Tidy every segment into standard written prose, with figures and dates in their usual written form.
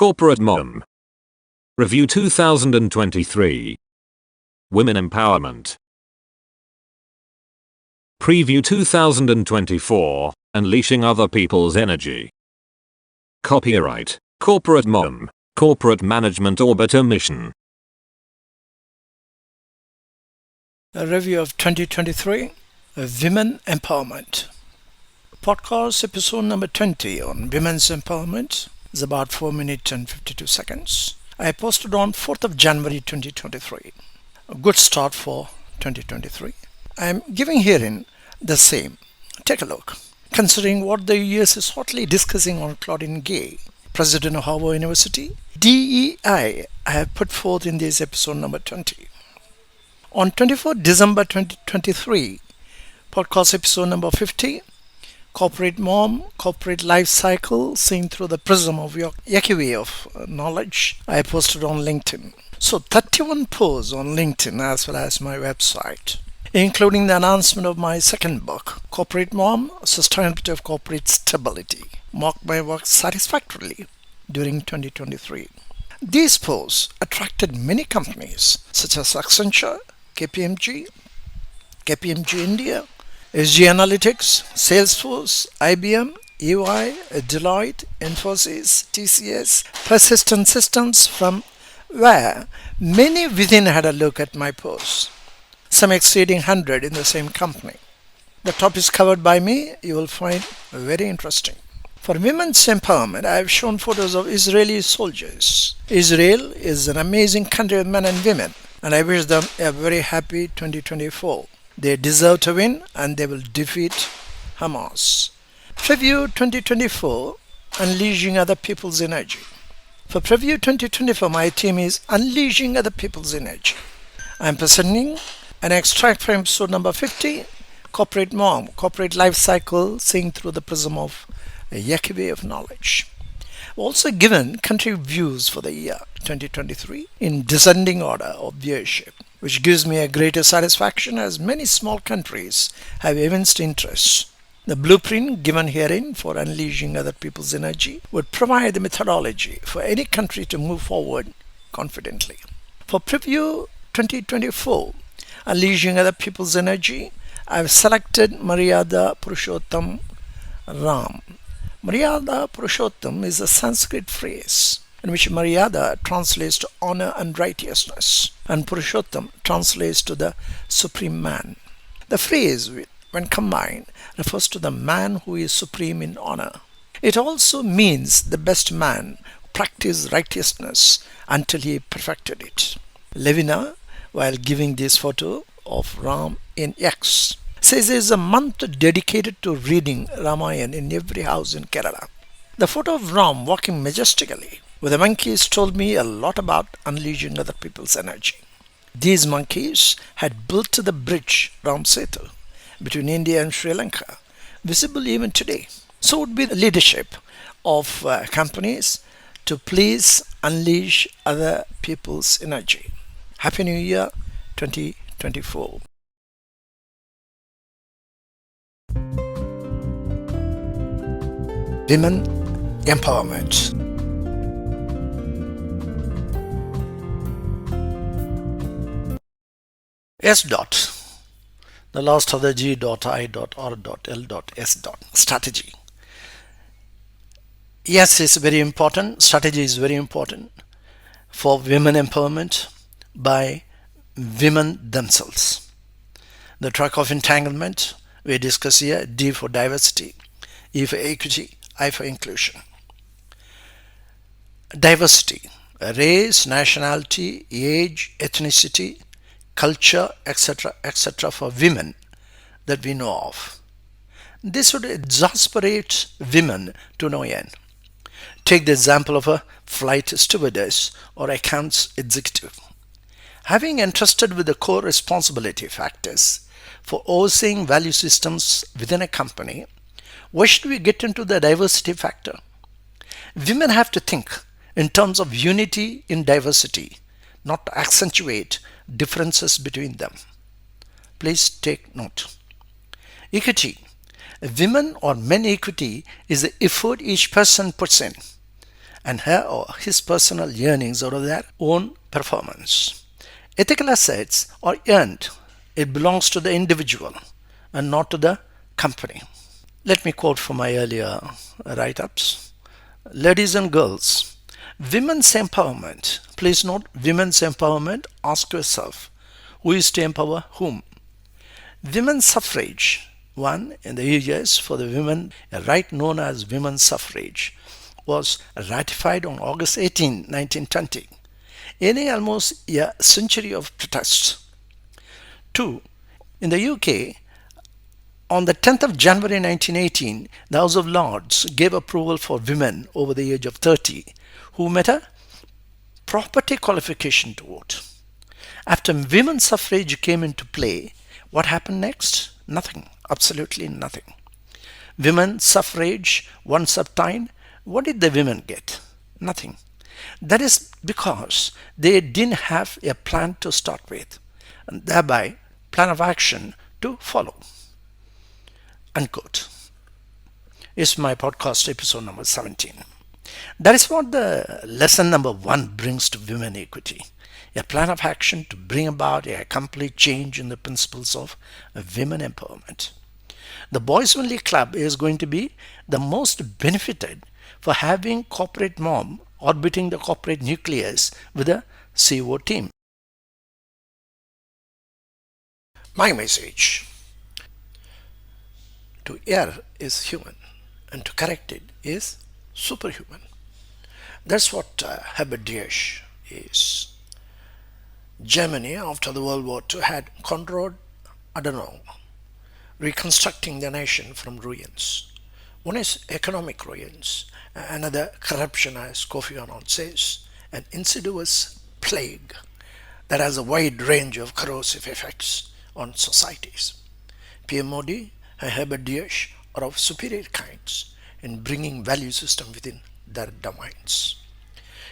CorporateMOM. Review 2023. Women Empowerment. Preview 2024, Unleashing Other People's Energy. Copyright, CorporateMOM, Corporate Management Orbiter Mission. A review of 2023, Women Empowerment. Podcast episode number 20 on Women's Empowerment is about 4 minutes and 52 seconds. I posted on 4th of January 2023. A good start for 2023. I am giving herein the same. Take a look. Considering what the US is hotly discussing on Claudine Gay, President of Harvard University, DEI I have put forth in this episode number 20. On 24 December 2023, podcast episode number 50, CorporateMOM, Corporate Life Cycle, Seen Through the Prism of Yaqui of Knowledge, I posted on LinkedIn. So 31 posts on LinkedIn as well as my website, including the announcement of my second book, CorporateMOM, Sustainability of Corporate Stability, marked my work satisfactorily during 2023. These posts attracted many companies such as Accenture, KPMG India, SG Analytics, Salesforce, IBM, EY, Deloitte, Infosys, TCS, Persistent Systems, from where many within had a look at my posts, some exceeding 100 in the same company. The topics covered by me you will find very interesting. For women's empowerment, I have shown photos of Israeli soldiers. Israel is an amazing country of men and women, and I wish them a very happy 2024. They deserve to win and they will defeat Hamas. Preview 2024, Unleashing Other People's Energy. For Preview 2024, my theme is Unleashing Other People's Energy. I am presenting an extract from episode number 50, CorporateMOM, Corporate Life Cycle, Seeing Through the Prism of Yaqui of Knowledge. Also given country views for the year 2023 in descending order of viewership, which gives me a greater satisfaction as many small countries have evinced interest. The blueprint given herein for unleashing other people's energy would provide the methodology for any country to move forward confidently. For Preview 2024, Unleashing Other People's Energy, I have selected Maryada Purushottam Ram. Maryada Purushottam is a Sanskrit phrase in which Maryada translates to honor and righteousness, and Purushottam translates to the supreme man. The phrase, when combined, refers to the man who is supreme in honor. It also means the best man who practiced righteousness until he perfected it. Levina, while giving this photo of Ram in X, says there is a month dedicated to reading Ramayana in every house in Kerala. The photo of Ram walking majestically with the monkeys told me a lot about unleashing other people's energy. These monkeys had built the bridge Ram Setu between India and Sri Lanka, visible even today. So would be the leadership of companies to please unleash other people's energy. Happy New Year 2024. Women Empowerment. S dot, the last of the G dot I dot R dot L dot S dot, strategy. Yes, it's very important. Strategy is very important for women empowerment by women themselves. The track of entanglement we discuss here: D for diversity, E for equity, I for inclusion. Diversity: race, nationality, age, ethnicity, culture, etc., etc. for women that we know of. This would exasperate women to no end. Take the example of a flight stewardess or accounts executive. Having entrusted with the core responsibility factors for overseeing value systems within a company, why should we get into the diversity factor? Women have to think in terms of unity in diversity, not to accentuate differences between them. Please take note. Equity. Women or men equity is the effort each person puts in. and her or his personal earnings out of their own performance. Ethical assets are earned. It belongs to the individual and not to the company. Let me quote from my earlier write-ups. Ladies and girls, women's empowerment. Please note, women's empowerment. Ask yourself, who is to empower whom? Women's suffrage. One, in the US for the women, a right known as women's suffrage, was ratified on August 18, 1920, ending almost a century of protests. Two, in the UK, on the 10th of January 1918, the House of Lords gave approval for women over the age of 30 who met a property qualification to vote. After women's suffrage came into play, what happened next? Nothing. Absolutely nothing. Women's suffrage once obtained, what did the women get? Nothing. That is because they didn't have a plan to start with, and thereby plan of action to follow. Unquote. Is my podcast episode number 17. That is what the lesson number 1 brings to women equity. A plan of action to bring about a complete change in the principles of women empowerment. The Boys Only Club is going to be the most benefited for having corporate mom orbiting the corporate nucleus with a CO team. My message: to err is human, and to correct it is superhuman. That's what Herbert Diess is. Germany, after the World War II, had Konrad Adenauer reconstructing the nation from ruins. One is economic ruins, another corruption, as Kofi Annan says, an insidious plague that has a wide range of corrosive effects on societies. PM Modi and Herbert Diess are of superior kinds in bringing value system within their domains.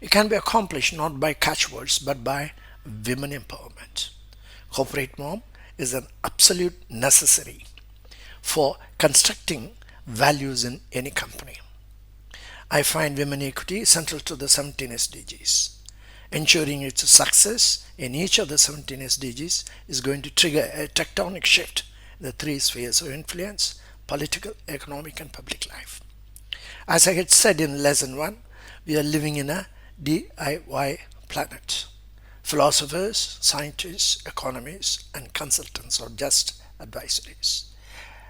It can be accomplished not by catchwords but by women empowerment. Corporate mom is an absolute necessary for constructing values in any company. I find women equity central to the 17 SDGs. Ensuring its success in each of the 17 SDGs is going to trigger a tectonic shift in the 3 spheres of influence: political, economic, and public life. As I had said in lesson 1, we are living in a DIY planet. Philosophers, scientists, economists, and consultants are just advisories.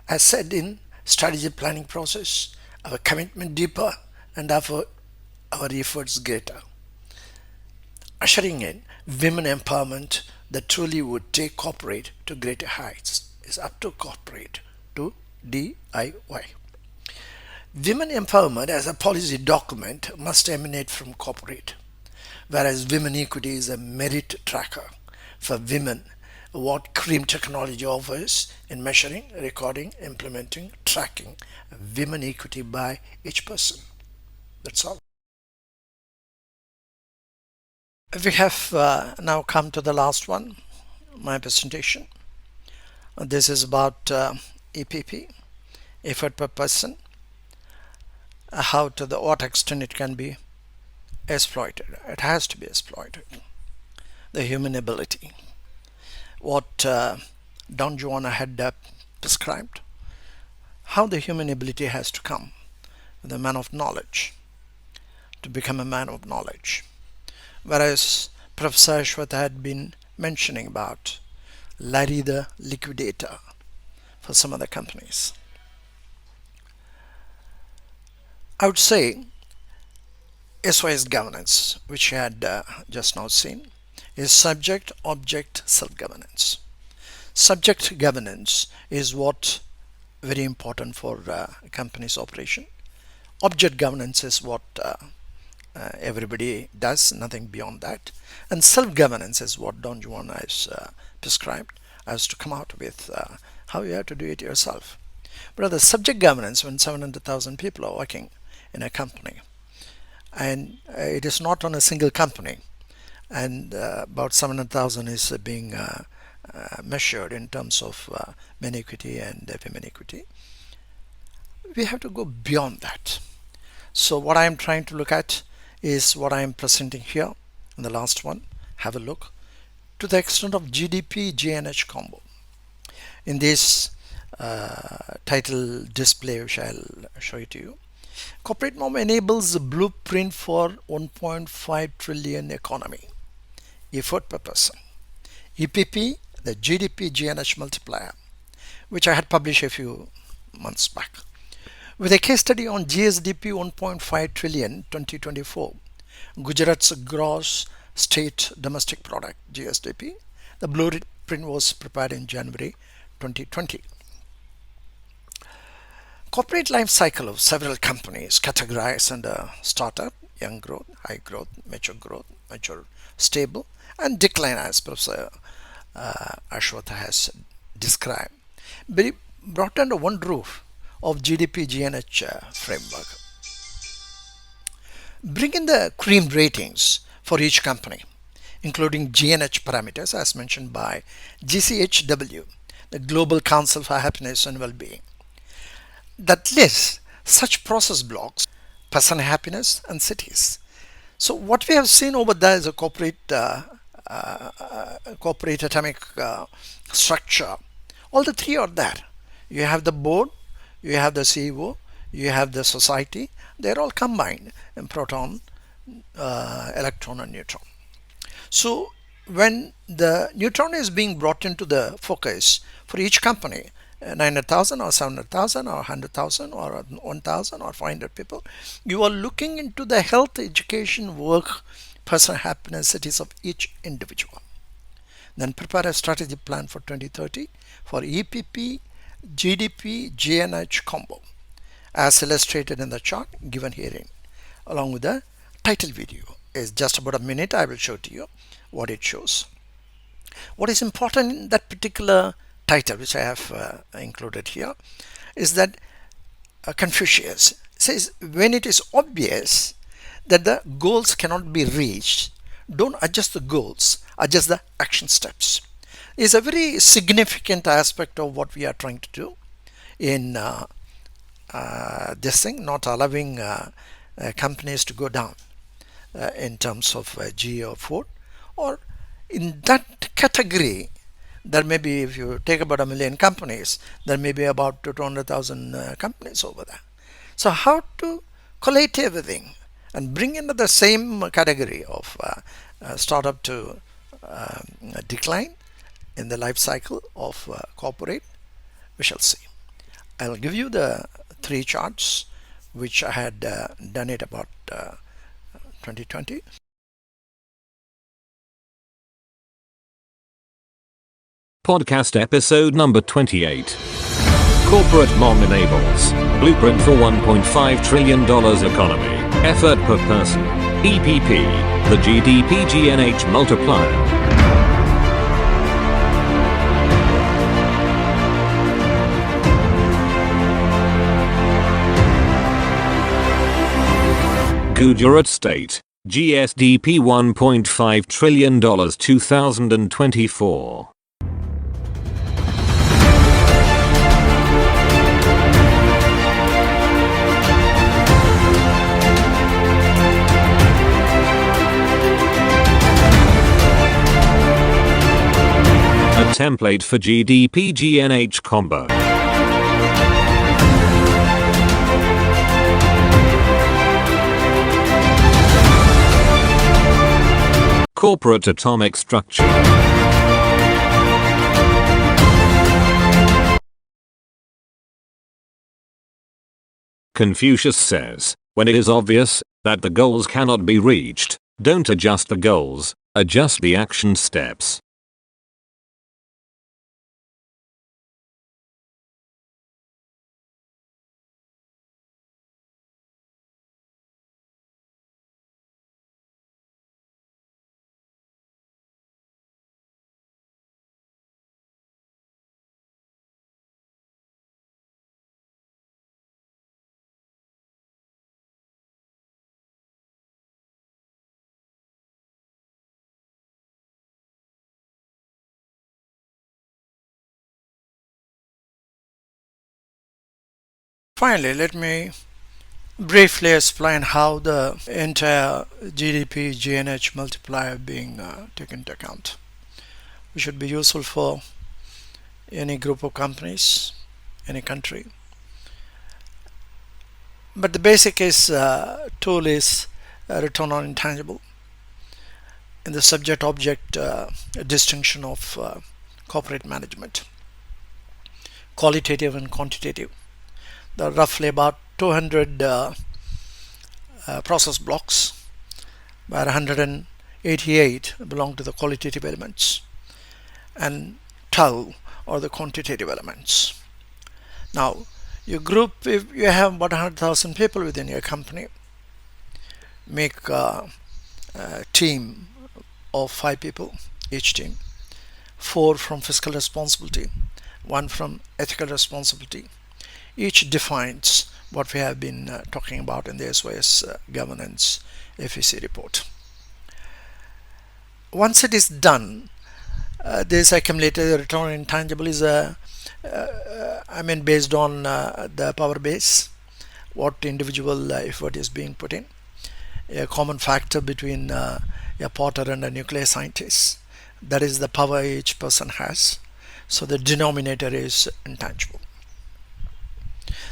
As said in strategy planning process, our commitment deeper and our efforts greater. Ushering in women empowerment that truly would take corporate to greater heights is up to corporate to DIY. Women empowerment as a policy document must emanate from corporate, whereas women equity is a merit tracker for women, what CREAM technology offers in measuring, recording, implementing, tracking women equity by each person. That's all. We have now come to the last one, my presentation. This is about EPP, effort per person, how to what extent it can be exploited. It has to be exploited. The human ability. What Don Juan had prescribed, how the human ability has to come with a man of knowledge, to become a man of knowledge. Whereas Professor Ashwath had been mentioning about Larry the liquidator for some other companies. I would say SOS governance, which you had just now seen, is subject, object, self-governance. Subject governance is what very important for a company's operation. Object governance is what everybody does, nothing beyond that. And self-governance is what Don Juan has prescribed as to come out with how you have to do it yourself. But the subject governance, when 700,000 people are working in a company, and it is not on a single company, and about 700,000 is being measured in terms of men equity and women equity. We have to go beyond that. So what I am trying to look at is what I am presenting here in the last one. Have a look. To the extent of GDP GNH combo. In this title display, which I'll show it to you, CorporateMOM enables the blueprint for 1.5 trillion economy, effort per person. EPP, the GDP GNH multiplier, which I had published a few months back, with a case study on GSDP 1.5 trillion 2024, Gujarat's gross state domestic product GSDP. The blueprint was prepared in January 2020. Corporate life cycle of several companies categorized under startup, young growth, high growth, mature, stable, and decline, as Professor Ashwatha has described, be brought under one roof of GDP GNH framework. Bring in the cream ratings for each company, including GNH parameters as mentioned by GCHW, the Global Council for Happiness and Well-being, that lists such process blocks, person happiness and cities. So what we have seen over there is a corporate atomic structure. All the three are there. You have the board, you have the CEO, you have the society. They're all combined in proton, electron and neutron. So when the neutron is being brought into the focus for each company, 900,000 or 700,000 or 100,000 or 1,000 or 500 people, you are looking into the health, education, work, personal happiness, cities of each individual. Then prepare a strategy plan for 2030 for EPP, GDP, GNH combo, as illustrated in the chart given herein, along with the title video. Is just about a minute. I will show to you what it shows. What is important in that particular title, which I have included here, is that Confucius says, when it is obvious that the goals cannot be reached, don't adjust the goals, adjust the action steps. Is a very significant aspect of what we are trying to do in this thing, not allowing companies to go down in terms of G or food, or in that category. There may be, if you take about 1 million companies, there may be about 200,000 companies over there. So how to collate everything and bring into the same category of startup to decline in the life cycle of corporate, we shall see. I'll give you the 3 charts which I had done it about 2020. Podcast episode number 28. CorporateMOM enables blueprint for $1.5 trillion economy, effort per person, EPP, the GDP GNH multiplier. Gujarat State, GSDP $1.5 trillion 2024. A template for GDP GNH combo. Corporate atomic structure. Confucius says, when it is obvious that the goals cannot be reached, don't adjust the goals, adjust the action steps. Finally, let me briefly explain how the entire GDP GNH multiplier being taken into account, which should be useful for any group of companies, any country. But the basic is tool is return on intangible. In the subject-object distinction of corporate management, qualitative and quantitative. There are roughly about 200 process blocks, where 188 belong to the qualitative elements and 12 are the quantitative elements. Now, your group, if you have about 100,000 people within your company, make a team of 5 people, each team, 4 from fiscal responsibility, 1 from ethical responsibility. Each defines what we have been talking about in the SOS governance FEC report. Once it is done, this accumulated return on intangible is based on the power base, what individual effort is being put in, a common factor between a potter and a nuclear scientist. That is the power each person has. So the denominator is intangible.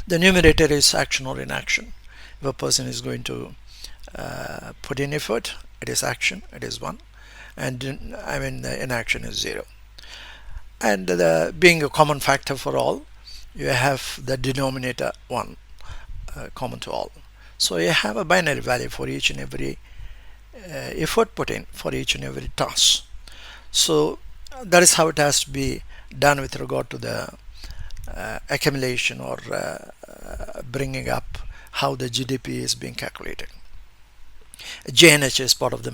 The numerator is action or inaction. If a person is going to put in effort, it is action, it is 1, and inaction is 0. And being a common factor for all, you have the denominator 1, common to all. So you have a binary value for each and every effort put in for each and every task. So that is how it has to be done with regard to the accumulation or bringing up how the GDP is being calculated. JNH is part of the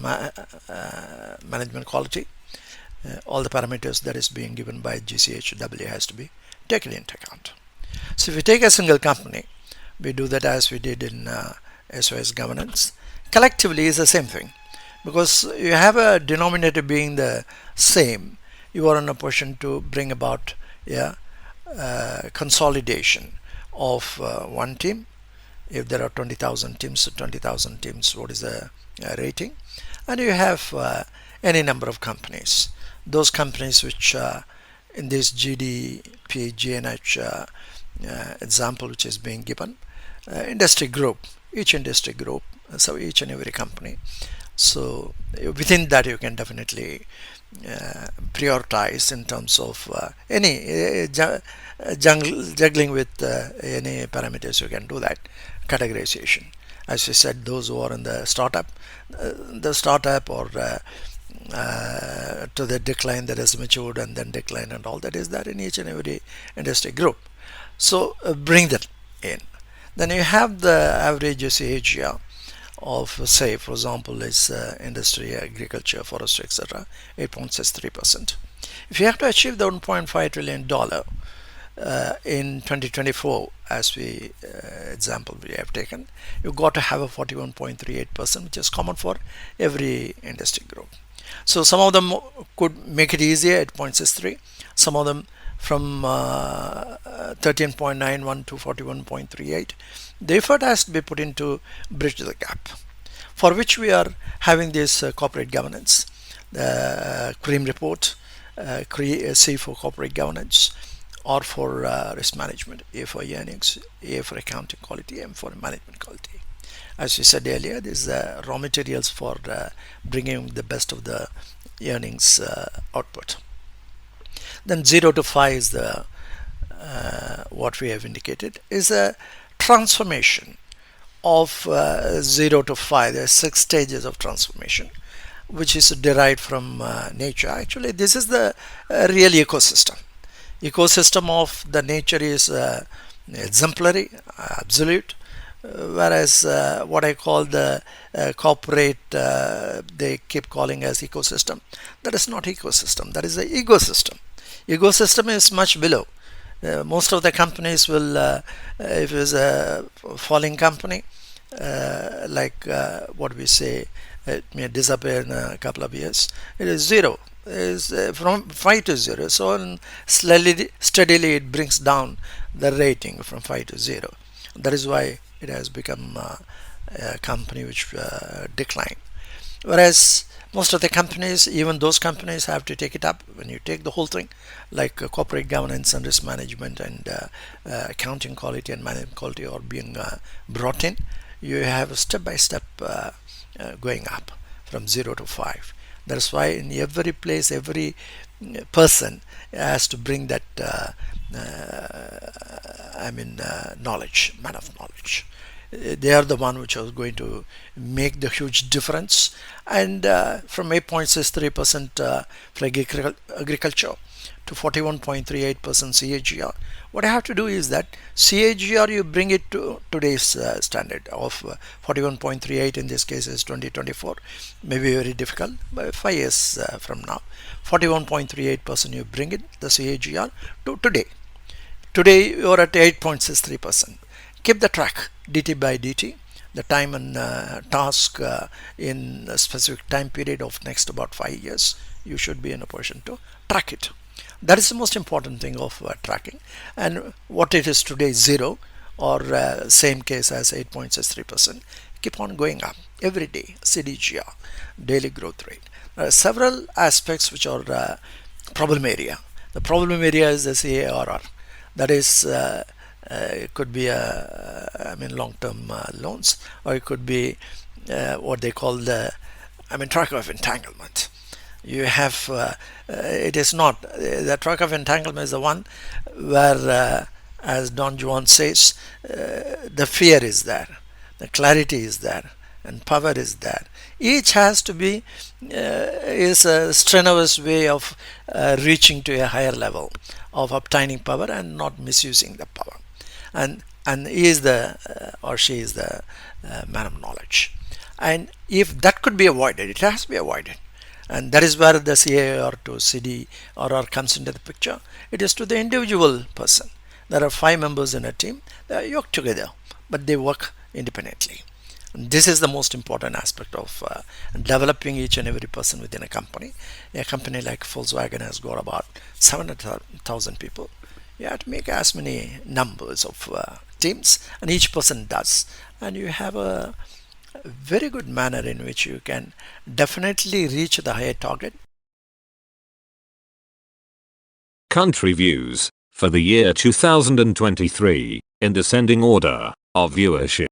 management quality. All the parameters that is being given by GCHW has to be taken into account. So if we take a single company, we do that as we did in SOS governance. Collectively is the same thing, because you have a denominator being the same. You are in a position to bring about consolidation of one team. If there are 20,000 teams, what is the rating? And you have any number of companies. Those companies which in this GDP GNH example which is being given, industry group, each industry group, so each and every company. So within that you can definitely prioritize in terms of any juggling with any parameters. You can do that categorization. As we said, those who are in the startup or to the decline that is matured and then decline and all that is there in each and every industry group. So bring that in. Then you have the average age here of, say, for example, is industry, agriculture, forestry, etc. 8.63%. If you have to achieve the $1.5 trillion in 2024, as we example we have taken, you got to have a 41.38%, which is common for every industry group. So some of them could make it easier at 0.63, some of them from 13.91 to 41.38. The effort has to be put into bridge the gap, for which we are having this corporate governance, the CREAM report, C for corporate governance, or for risk management, A for earnings, A for accounting quality, M for management quality. As we said earlier, these are raw materials for bringing the best of the earnings output. Then 0 to 5 is the what we have indicated is a transformation of 0 to 5. There are 6 stages of transformation, which is derived from nature. Actually, this is the real ecosystem. Ecosystem of the nature is exemplary, absolute, whereas what I call the corporate, they keep calling as ecosystem. That is not ecosystem, that is the ecosystem. Ecosystem is much below. Most of the companies will, if it is a falling company, what we say, it may disappear in a couple of years. It is 0. It is from 5 to 0. So steadily it brings down the rating from 5 to 0. That is why it has become a company which declined. Whereas most of the companies, even those companies, have to take it up. When you take the whole thing, like corporate governance and risk management and accounting quality and management quality are being brought in, you have a step by step going up from 0 to 5. That's why in every place, every person has to bring that knowledge, man of knowledge. They are the one which are going to make the huge difference. And from 8.63% for agriculture to 41.38% CAGR, what I have to do is that CAGR, you bring it to today's standard of 41.38. In this case is 2024, maybe very difficult, but 5 years from now, 41.38% you bring it, the CAGR, to today you are at 8.63%. Keep the track dt by dt, the time and task in a specific time period of next about 5 years. You should be in a position to track it. That is the most important thing of tracking. And what it is today, 0, or same case as 8.63%, keep on going up every day. CDGR, daily growth rate. There are several aspects which are problem area. The problem area is the CARR. That is it could be long-term loans, or it could be what they call the track of entanglement. You have it is not the track of entanglement is the one where as Don Juan says, the fear is there, the clarity is there, and power is there. Each has to be is a strenuous way of reaching to a higher level of obtaining power and not misusing the power. And he is the or she is the man of knowledge. And if that could be avoided, it has to be avoided. And that is where the CA or to CD or comes into the picture. It is to the individual person. There are 5 members in a team. They are yoked together, but they work independently. And this is the most important aspect of developing each and every person within a company. A company like Volkswagen has got about 700,000 people. You have to make as many numbers of teams, and each person does. And you have a very good manner in which you can definitely reach the higher target. Country views for the year 2023 in descending order of viewership.